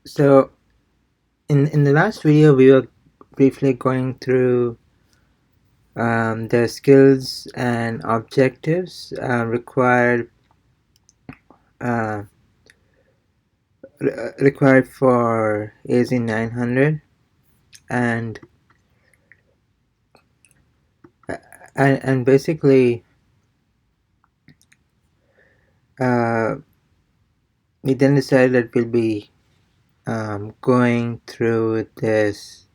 So in the last video, we were briefly going through the skills and objectives uh, required for AZ 900, and and basically uh, we then decided that we'll be going through this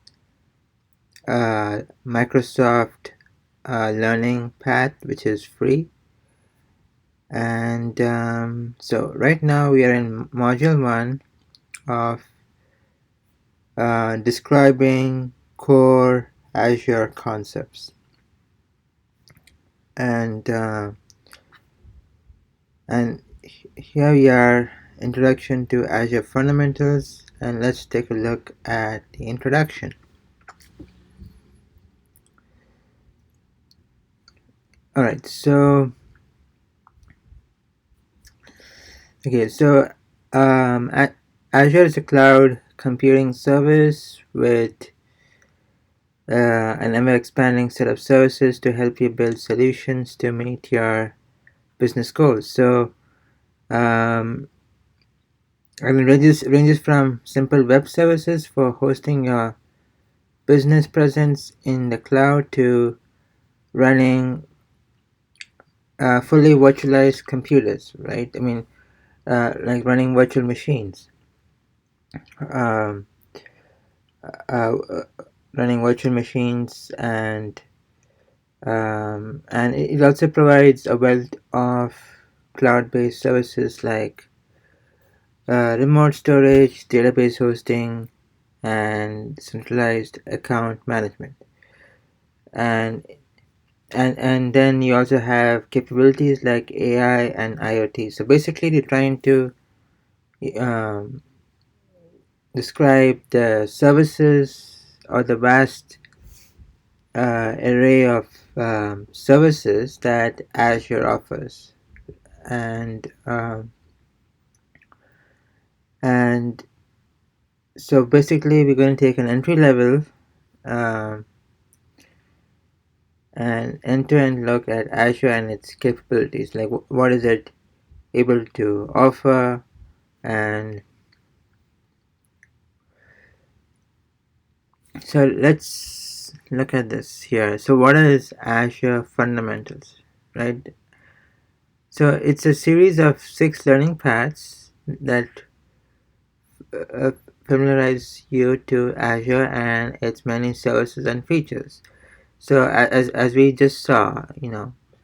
Microsoft learning path, which is free. And so right now we are in module 1 of describing core Azure concepts. And here we are, Introduction to Azure Fundamentals, and let's take a look at the introduction. Alright, so Azure is a cloud computing service with an ever-expanding set of services to help you build solutions to meet your business goals. So ranges from simple web services for hosting your business presence in the cloud to running fully virtualized computers, right? I mean, like running virtual machines. Um, uh, Running virtual machines, and it also provides a wealth of cloud-based services like remote storage, database hosting, and centralized account management. And then you also have capabilities like AI and IoT. So basically, they're trying to um, describe the services or the vast array of services that Azure offers, and and so basically we're going to take an entry level um, and end-to-end look at Azure and its capabilities, like what is it able to offer. And so let's look at this here. So what is Azure Fundamentals, right? So it's a series of 6 learning paths that uh, familiarize you to Azure and its many services and features. So as we just saw,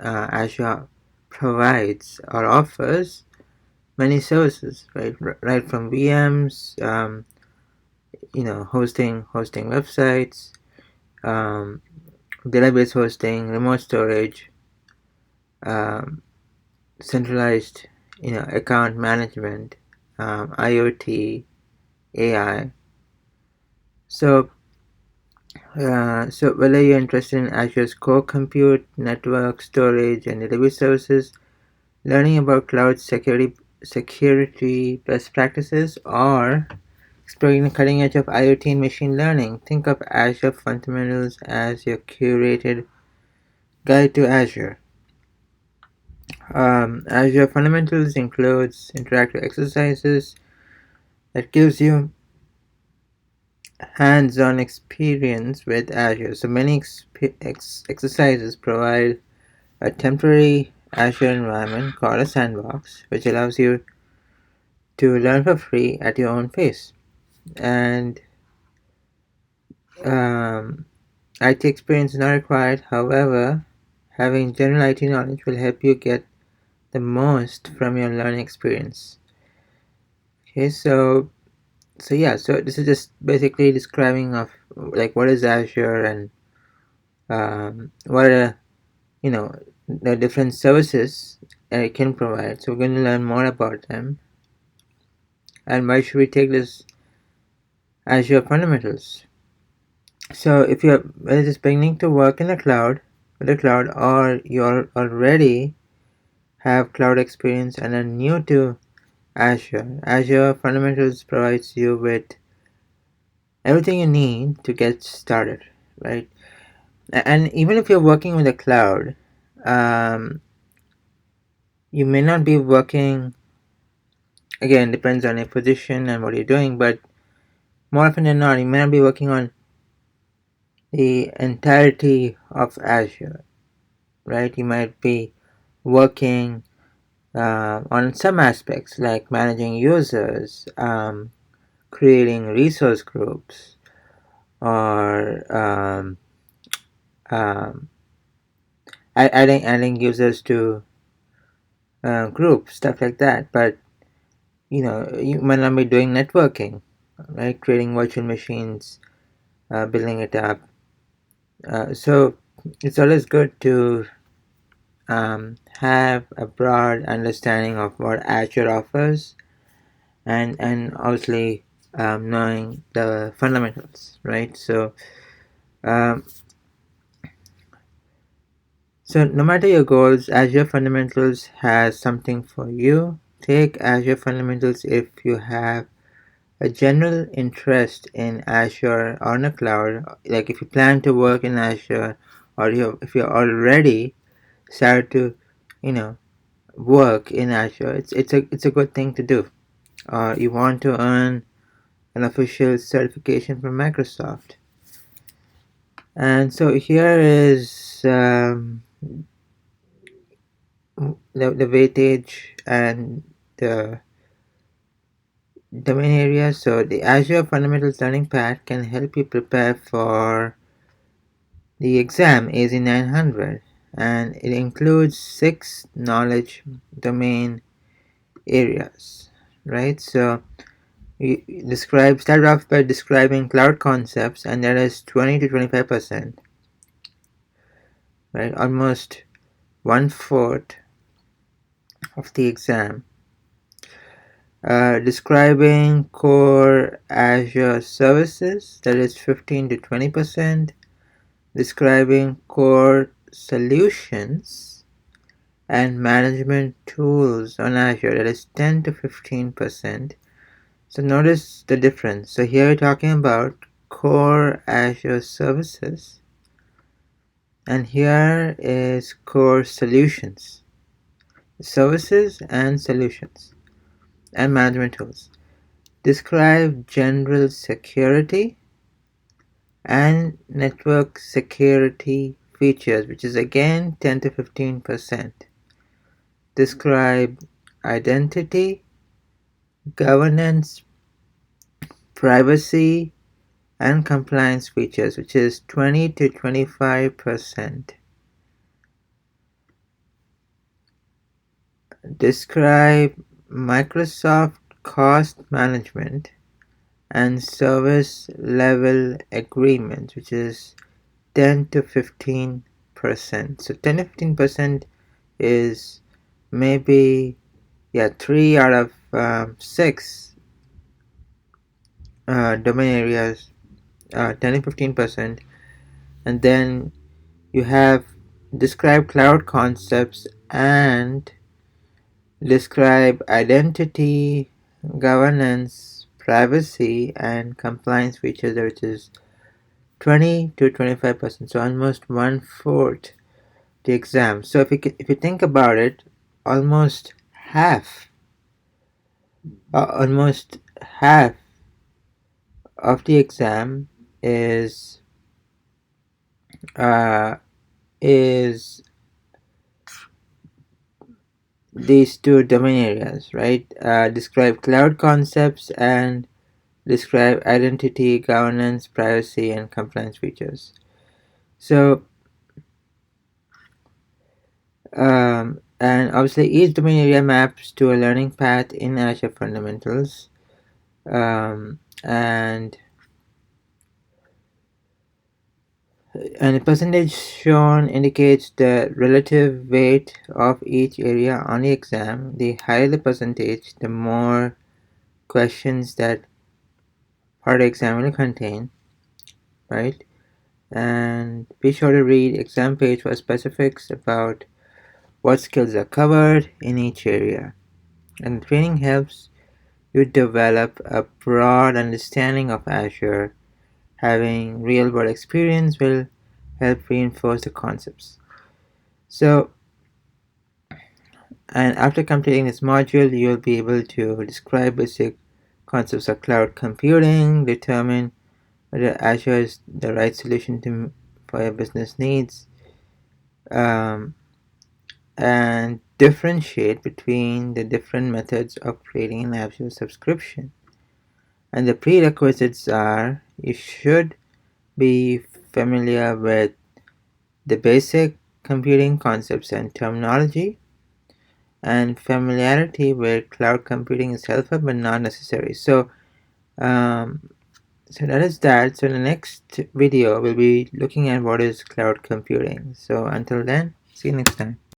Azure provides or offers many services, right? Right from VMs, hosting websites, um, database hosting, remote storage, um, centralized, account management, IoT, AI. So whether you're interested in Azure's core compute, network, storage, and database services, learning about cloud security best practices, or exploring the cutting edge of IoT and machine learning, think of Azure Fundamentals as your curated guide to Azure. Azure Fundamentals includes interactive exercises that gives you hands-on experience with Azure. So many exercises provide a temporary Azure environment called a sandbox, which allows you to learn for free at your own pace. And IT experience is not required. However, having general IT knowledge will help you get the most from your learning experience. Okay, so this is just basically describing of like what is Azure and what are the different services it can provide. So we're going to learn more about them, and why should we take this Azure Fundamentals. So if you're just beginning to work in the cloud with the cloud, or you're already have cloud experience and are new to Azure Fundamentals provides you with everything you need to get started, right? And even if you're working with the cloud, um, you may not be working, again, depends on your position and what you're doing, but more often than not, you may not be working on the entirety of Azure, right? You might be working on some aspects like managing users, creating resource groups, or um, adding users to groups, stuff like that. But you might not be doing networking, right? Creating virtual machines, building it up. So it's always good to have a broad understanding of what Azure offers, and obviously knowing the fundamentals, right? Um, so no matter your goals, Azure Fundamentals has something for you. Take Azure Fundamentals if you have a general interest in Azure or in a cloud, like if you plan to work in Azure, or if you're already started to, you know, work in Azure. It's a good thing to do. You want to earn an official certification from Microsoft. And so here is the weightage and the domain area. So the Azure Fundamentals Learning Path can help you prepare for the exam AZ900, and it includes 6 knowledge domain areas, right? So you start off by describing cloud concepts, and that is 20 to 25%, right? Almost one fourth of the exam. Describing core Azure services, that is 15 to 20%. Describing core solutions and management tools on Azure, that is 10 to 15%. So notice the difference. So here we're talking about core Azure services, and here is core solutions, services and solutions, and management tools. Describe general security and network security features, which is again 10 to 15%. Describe identity, governance, privacy, and compliance features, which is 20 to 25%. Describe Microsoft cost management and service level agreements, which is 10 to 15%. So 10 to 15% is maybe 3 out of 6 domain areas, 10 to 15%. And then you have describe cloud concepts and describe identity, governance, privacy, and compliance features, which is 20 to 25%. So almost one fourth the exam. So if you think about it, almost half, almost half of the exam is uh, is these two domain areas, right? Describe cloud concepts and describe identity, governance, privacy, and compliance features. So, and obviously each domain area maps to a learning path in Azure Fundamentals. And the percentage shown indicates the relative weight of each area on the exam. The higher the percentage, the more questions that part of the exam will contain, right? And be sure to read exam page for specifics about what skills are covered in each area. And training helps you develop a broad understanding of Azure. Having real world experience will help reinforce the concepts. So, and after completing this module, you'll be able to describe basic concepts of cloud computing, determine whether Azure is the right solution for your business needs, um, and differentiate between the different methods of creating an Azure subscription. And the prerequisites are you should be familiar with the basic computing concepts and terminology, and familiarity with cloud computing is helpful but not necessary. Um, so that is that. So in the next video, we'll be looking at what is cloud computing. So until then, see you next time.